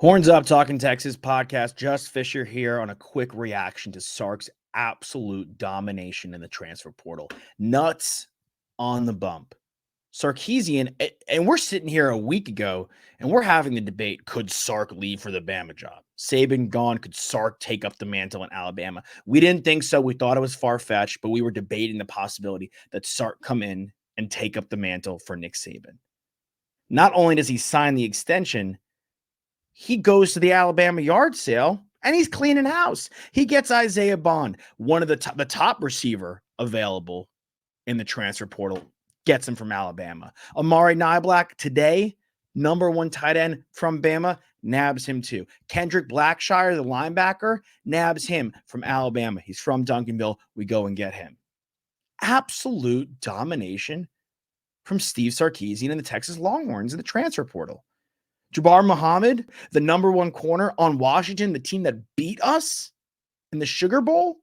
Horns Up Talking Texas podcast. Just Fisher here on a quick reaction to Sark's absolute domination in the transfer portal. Nuts on the bump. Sarkisian, and we're sitting here a week ago and we're having the debate, could Sark leave for the Bama job? Saban gone, could Sark take up the mantle in Alabama? We didn't think so. We thought it was far-fetched, but we were debating the possibility that Sark come in and take up the mantle for Nick Saban. Not only does he sign the extension, he goes to the Alabama yard sale and he's cleaning house. He gets Isaiah Bond, one of the top receiver available in the transfer portal, gets him from Alabama. Amari Niblack today, number one tight end from Bama, nabs him too. Kendrick Blackshire, the linebacker, nabs him from Alabama. He's from Duncanville. We go and get him. Absolute domination from Steve Sarkisian and the Texas Longhorns in the transfer portal. Jabbar Muhammad, the number one corner on Washington, the team that beat us in the Sugar Bowl,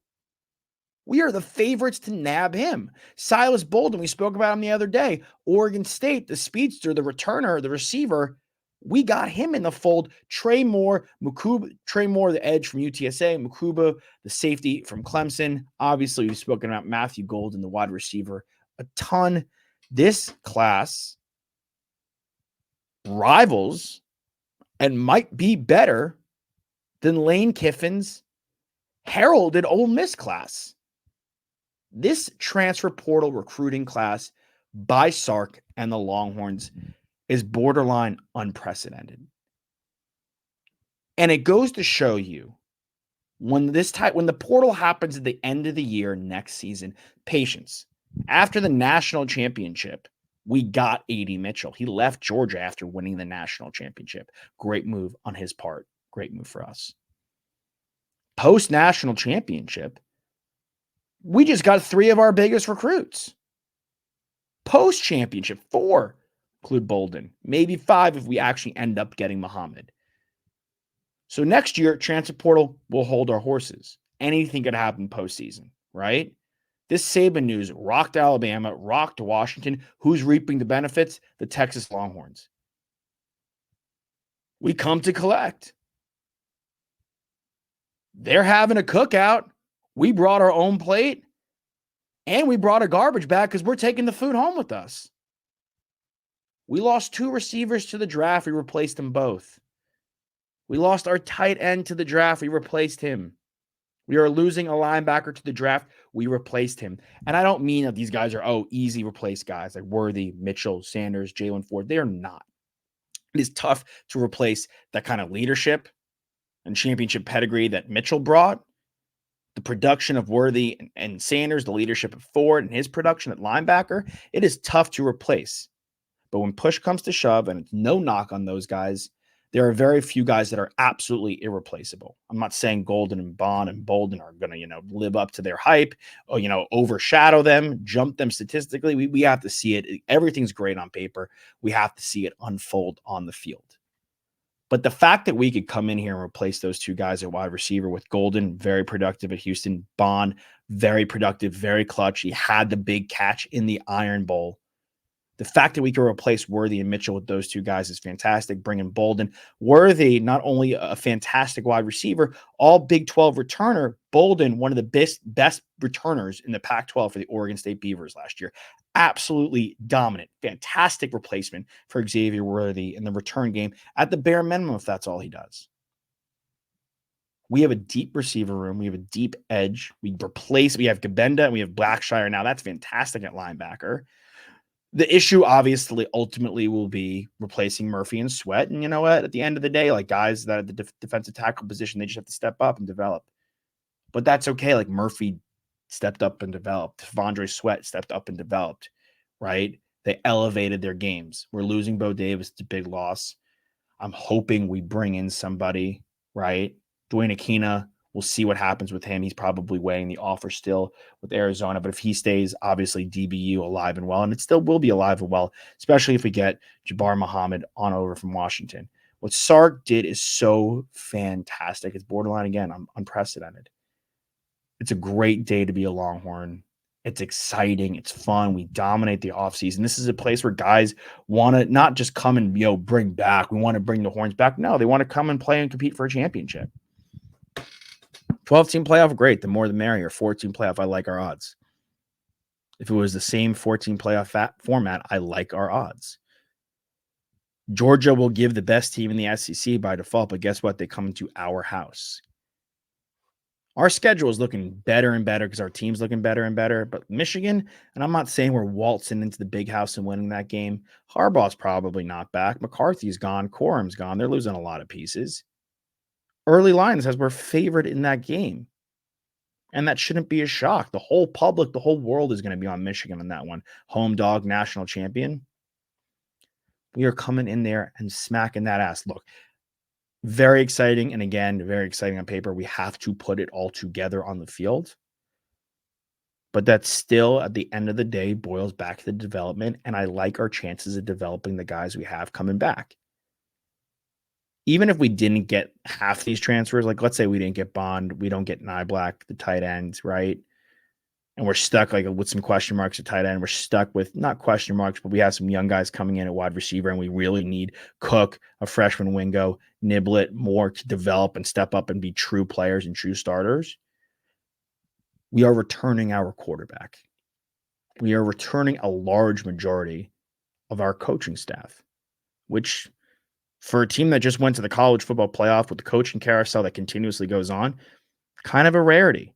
we are the favorites to nab him. Silas Bolden, we spoke about him the other day. Oregon State, the speedster, the returner, the receiver, we got him in the fold. Trey Moore, the edge from UTSA, Mukuba, the safety from Clemson. Obviously, we've spoken about Matthew Golden, the wide receiver, a ton. This class rivals and might be better than Lane Kiffin's heralded Ole Miss class. This transfer portal recruiting class by Sark and the Longhorns is borderline unprecedented. And it goes to show you when the portal happens at the end of the year next season, patience. After the national championship, we got A.D. Mitchell. He left Georgia after winning the national championship. Great move on his part. Great move for us. Post-national championship, we just got 3 of our biggest recruits. Post-championship, 4, include Bolden. Maybe 5 if we actually end up getting Muhammad. So next year, transfer portal will hold our horses. Anything could happen postseason, right? This Saban news rocked Alabama, rocked Washington. Who's reaping the benefits? The Texas Longhorns. We come to collect. They're having a cookout. We brought our own plate, and we brought a garbage bag because we're taking the food home with us. We lost 2 receivers to the draft. We replaced them both. We lost our tight end to the draft. We replaced him. We are losing a linebacker to the draft. We replaced him. And I don't mean that these guys are, easy replace guys like Worthy, Mitchell, Sanders, Jalen Ford. They are not. It is tough to replace that kind of leadership and championship pedigree that Mitchell brought. The production of Worthy and Sanders, the leadership of Ford and his production at linebacker, it is tough to replace. But when push comes to shove, and it's no knock on those guys, there are very few guys that are absolutely irreplaceable. I'm not saying Golden and Bond and Bolden are going to, live up to their hype or, overshadow them, jump them statistically. We have to see it. Everything's great on paper. We have to see it unfold on the field. But the fact that we could come in here and replace those 2 guys at wide receiver with Golden, very productive at Houston, Bond, very productive, very clutch. He had the big catch in the Iron Bowl. The fact that we can replace Worthy and Mitchell with those 2 guys is fantastic. Bringing Bolden. Worthy, not only a fantastic wide receiver, all Big 12 returner. Bolden, one of the best returners in the Pac-12 for the Oregon State Beavers last year. Absolutely dominant. Fantastic replacement for Xavier Worthy in the return game at the bare minimum if that's all he does. We have a deep receiver room. We have a deep edge. We have Gabenda and we have Blackshire now. That's fantastic at linebacker. The issue, obviously, ultimately will be replacing Murphy and Sweat. And you know what? At the end of the day, like guys that at the defensive tackle position, they just have to step up and develop. But that's okay. Like Murphy stepped up and developed. Vondre Sweat stepped up and developed, right? They elevated their games. We're losing Bo Davis. It's a big loss. I'm hoping we bring in somebody, right? Dwayne Aquina. We'll see what happens with him. He's probably weighing the offer still with Arizona. But if he stays, obviously DBU alive and well. And it still will be alive and well, especially if we get Jabbar Muhammad on over from Washington. What Sark did is so fantastic. It's borderline, again, unprecedented. It's a great day to be a Longhorn. It's exciting. It's fun. We dominate the offseason. This is a place where guys want to not just come and, bring back. We want to bring the Horns back. No, they want to come and play and compete for a championship. 12-team playoff, great. The more the merrier. 14 playoff, I like our odds. If it was the same 14 playoff format, I like our odds. Georgia will give the best team in the SEC by default, but guess what? They come into our house. Our schedule is looking better and better because our team's looking better and better. But Michigan, and I'm not saying we're waltzing into the big house and winning that game. Harbaugh's probably not back. McCarthy's gone. Corum's gone. They're losing a lot of pieces. Early line says we're favored in that game. And that shouldn't be a shock. The whole public, the whole world is going to be on Michigan in that one. Home dog, national champion. We are coming in there and smacking that ass. Look, very exciting. And again, very exciting on paper. We have to put it all together on the field. But that still, at the end of the day, boils back to the development. And I like our chances of developing the guys we have coming back. Even if we didn't get half these transfers, like let's say we didn't get Bond, we don't get Nyblack, the tight ends, right? And we're stuck like with some question marks at tight end. We're stuck with not question marks, but we have some young guys coming in at wide receiver, and we really need Cook, a freshman Wingo, Niblett, more to develop and step up and be true players and true starters. We are returning our quarterback. We are returning a large majority of our coaching staff, which for a team that just went to the college football playoff with the coaching carousel that continuously goes on, kind of a rarity.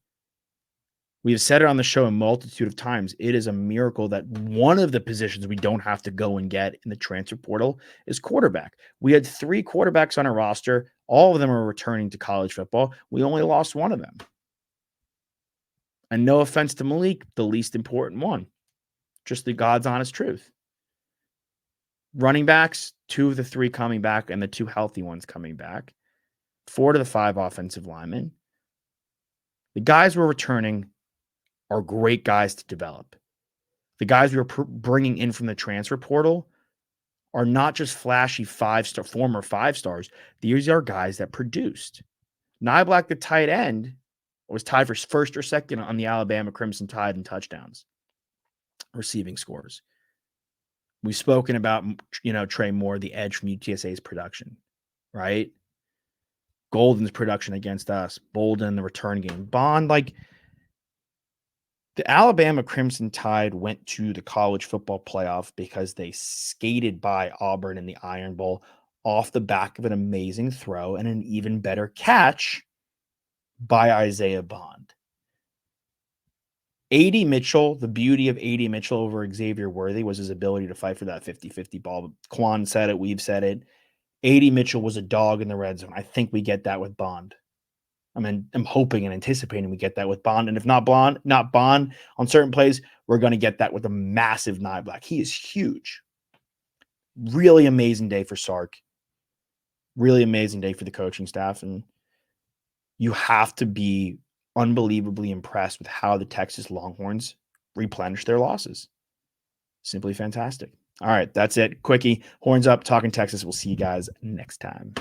We have said it on the show a multitude of times. It is a miracle that one of the positions we don't have to go and get in the transfer portal is quarterback. We had 3 quarterbacks on our roster. All of them are returning to college football. We only lost one of them. And no offense to Malik, the least important one. Just the God's honest truth. Running backs, 2 of the 3 coming back and the 2 healthy ones coming back. 4 to the 5 offensive linemen. The guys we're returning are great guys to develop. The guys we were bringing in from the transfer portal are not just flashy former 5 stars. These are guys that produced. Nyblack, the tight end, was tied for first or second on the Alabama Crimson Tide in touchdowns, receiving scores. We've spoken about, Trey Moore, the edge from UTSA's production, right? Golden's production against us, Bolden, the return game. Bond, the Alabama Crimson Tide went to the college football playoff because they skated by Auburn in the Iron Bowl off the back of an amazing throw and an even better catch by Isaiah Bond. A.D. Mitchell, the beauty of A.D. Mitchell over Xavier Worthy was his ability to fight for that 50-50 ball. Quan said it. We've said it. A.D. Mitchell was a dog in the red zone. I think we get that with Bond. I'm hoping and anticipating we get that with Bond. And if not Bond on certain plays, we're going to get that with a massive Nyblack. He is huge. Really amazing day for Sark. Really amazing day for the coaching staff. And you have to be unbelievably impressed with how the Texas Longhorns replenish their losses. Simply fantastic. All right, that's it. Quickie, horns up, talking Texas. We'll see you guys next time.